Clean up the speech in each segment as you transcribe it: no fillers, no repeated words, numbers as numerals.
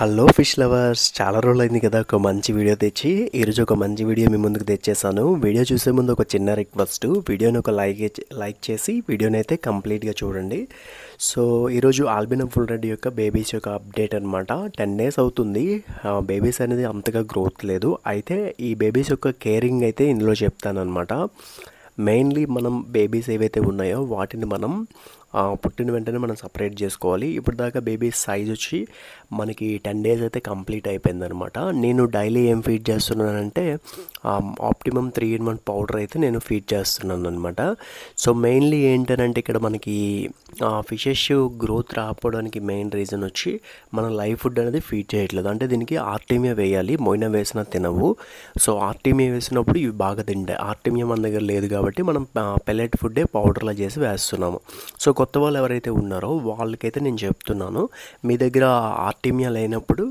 Hello fish lovers, చాలా రోజులైంది కదా ఒక మంచి వీడియో తెచ్చి. ఈరోజు ఒక మంచి వీడియో మీ ముందుకు తెచ్చేసాను. వీడియో చూసే ముందు ఒక చిన్న రిక్వెస్ట్, వీడియోని ఒక లైక్ చేసి వీడియోని అయితే కంప్లీట్గా చూడండి. సో ఈరోజు ఆల్బినో ఫుల్ రెడ్ యొక్క బేబీస్ యొక్క అప్డేట్ అనమాట. 10 days అవుతుంది. బేబీస్ అనేది అంతగా గ్రోత్ లేదు. అయితే ఈ బేబీస్ యొక్క కేరింగ్ అయితే ఇందులో చెప్తానమాట. మెయిన్లీ మనం బేబీస్ ఏవైతే ఉన్నాయో వాటిని మనం పుట్టిన వెంటనే మనం సపరేట్ చేసుకోవాలి. ఇప్పుడు దాకా బేబీ సైజ్ వచ్చి మనకి 10 days అయితే కంప్లీట్ అయిపోయిందనమాట. నేను డైలీ ఏం ఫీడ్ చేస్తున్నానంటే ఆప్టిమమ్ 3-in-1 పౌడర్ అయితే నేను ఫీడ్ చేస్తున్నాను అనమాట. సో మెయిన్లీ ఏంటంటే ఇక్కడ మనకి ఫిషెస్ గ్రోత్ రాకపోవడానికి మెయిన్ రీజన్ వచ్చి మనం లైవ్ ఫుడ్ అనేది ఫీడ్ చేయట్లేదు. అంటే దీనికి ఆర్టీమియా వేయాలి. మొయినా వేసినా తినవు. సో ఆర్టీమియా వేసినప్పుడు ఇవి బాగా తింటాయి. ఆర్టీమియా మన దగ్గర లేదు కాబట్టి మనం పెల్లెట్ ఫుడ్డే పౌడర్లా చేసి వేస్తున్నాము. సో కొత్త వాళ్ళు ఎవరైతే ఉన్నారో వాళ్ళకైతే నేను చెప్తున్నాను, మీ దగ్గర ఆర్టీమియా లేనప్పుడు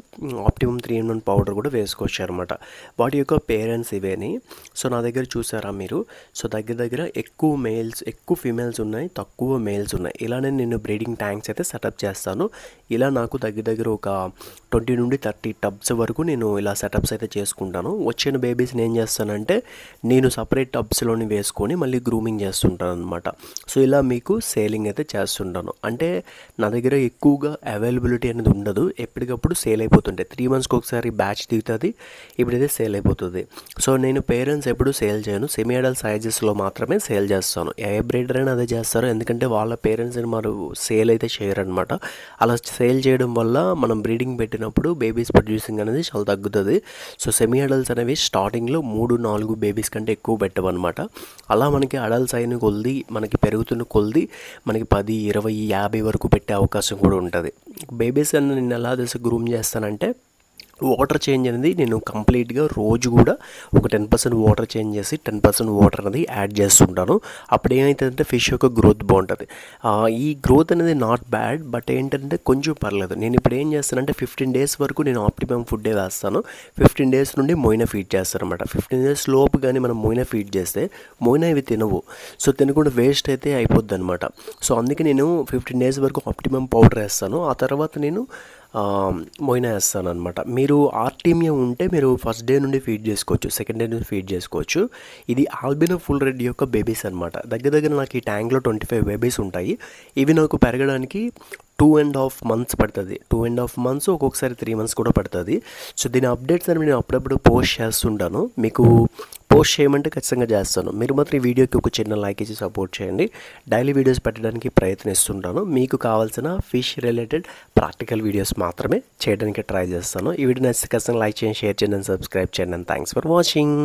ఆప్టిమమ్ 3-in-1 పౌడర్ కూడా వేసుకోవచ్చు అనమాట. వాటి యొక్క పేరెంట్స్ ఇవేని. సో నా దగ్గర చూసారా మీరు, సో దగ్గర ఎక్కువ ఫీమేల్స్ ఉన్నాయి, తక్కువ మేల్స్ ఉన్నాయి. ఇలానే నేను బ్రీడింగ్ ట్యాంక్స్ అయితే సెటప్ చేస్తాను. ఇలా నాకు దగ్గర ఒక 20 నుండి 30 టబ్స్ వరకు నేను ఇలా సెటప్స్ అయితే చేసుకుంటాను. వచ్చిన బేబీస్ని ఏం చేస్తానంటే నేను సపరేట్ టబ్స్లోని వేసుకొని మళ్ళీ గ్రూమింగ్ చేస్తుంటాను అనమాట. సో ఇలా మీకు సేలింగ్ అయితే చేస్తుంటాను. అంటే నా దగ్గర ఎక్కువగా అవైలబిలిటీ అనేది ఉండదు. ఎప్పటికప్పుడు సేల్ అయిపోతుంటాయి. 3 monthsకి ఒకసారి బ్యాచ్ దిగుతుంది, ఇప్పుడైతే సేల్ అయిపోతుంది. సో నేను పేరెంట్స్ ఎప్పుడు సేల్ చేయను, సెమీ అడల్ట్ సైజెస్లో మాత్రమే సేల్ చేస్తాను. ఏ బ్రీడర్ అయినా అదే చేస్తారు, ఎందుకంటే వాళ్ళ పేరెంట్స్ని మరి సేల్ అయితే చేయరనమాట. అలా సేల్ చేయడం వల్ల మనం బ్రీడింగ్ పెట్టినప్పుడు బేబీస్ ప్రొడ్యూసింగ్ అనేది చాలా తగ్గుతుంది. సో సెమీ అడల్ట్స్ అనేవి స్టార్టింగ్లో 3-4 బేబీస్ కంటే ఎక్కువ పెట్టవన్నమాట. అలా మనకి అడల్ట్స్ అయిన కొద్ది మనకి పెరుగుతున్న కొద్ది మనకి 10, 20, 50 వరకు పెట్టే అవకాశం కూడా ఉంటుంది. బేబీస్ అన్న నేను ఎలా గ్రూమ్ చేస్తానంటే వాటర్ చేంజ్ అనేది నేను కంప్లీట్గా రోజు కూడా ఒక 10% వాటర్ చేంజ్ చేసి 10% వాటర్ అనేది యాడ్ చేస్తుంటాను. అప్పుడు ఏమవుతుందంటే ఫిష్ యొక్క గ్రోత్ బాగుంటుంది. ఈ గ్రోత్ అనేది నాట్ బ్యాడ్, బట్ ఏంటంటే కొంచెం పర్లేదు. నేను ఇప్పుడు ఏం చేస్తానంటే 15 days వరకు నేను ఆప్టిమమ్ ఫుడ్డే వేస్తాను. 15 days నుండి మొయినా ఫీడ్ చేస్తాను అనమాట. 15 days లోపు కానీ మనం మొయినా ఫీడ్ చేస్తే మొయినా ఇవి తినవు. సో తినకుండా వేస్ట్ అయితే అయిపోద్ది అనమాట. సో అందుకే నేను 15 days వరకు ఆప్టిమమ్ పౌడర్ వేస్తాను. ఆ తర్వాత నేను మొయినా వేస్తాను అనమాట. మీరు ఆర్టీమియా ఉంటే మీరు ఫస్ట్ డే నుండి ఫీడ్ చేసుకోవచ్చు, సెకండ్ డే నుండి ఫీడ్ చేసుకోవచ్చు. ఇది ఆల్బినో ఫుల్ రెడ్ యొక్క బేబీస్ అనమాట. దగ్గర నాకు ఈ ట్యాంక్లో 25 బేబీస్ ఉంటాయి. ఇవి నాకు పెరగడానికి 2.5 months పడుతుంది. 2.5 months, ఒక్కొక్కసారి 3 months కూడా పడుతుంది. సో దీని అప్డేట్స్ అని నేను అప్పుడప్పుడు పోస్ట్ చేస్తుంటాను. మీకు పోస్ట్ చేయమంటే ఖచ్చితంగా చేస్తాను. మీరు మాత్రం ఈ వీడియోకి ఒక చిన్న లైక్ ఇచ్చి సపోర్ట్ చేయండి. డైలీ వీడియోస్ పెట్టడానికి ప్రయత్నిస్తుంటాను. మీకు కావాల్సిన ఫిష్ రిలేటెడ్ ప్రాక్టికల్ వీడియోస్ మాత్రమే చేయడానికి ట్రై చేస్తాను. ఈ వీడియో నచ్చితే ఖచ్చితంగా లైక్ చేయండి, షేర్ చేయండి, సబ్స్క్రైబ్ చేయండి. Thanks for watching.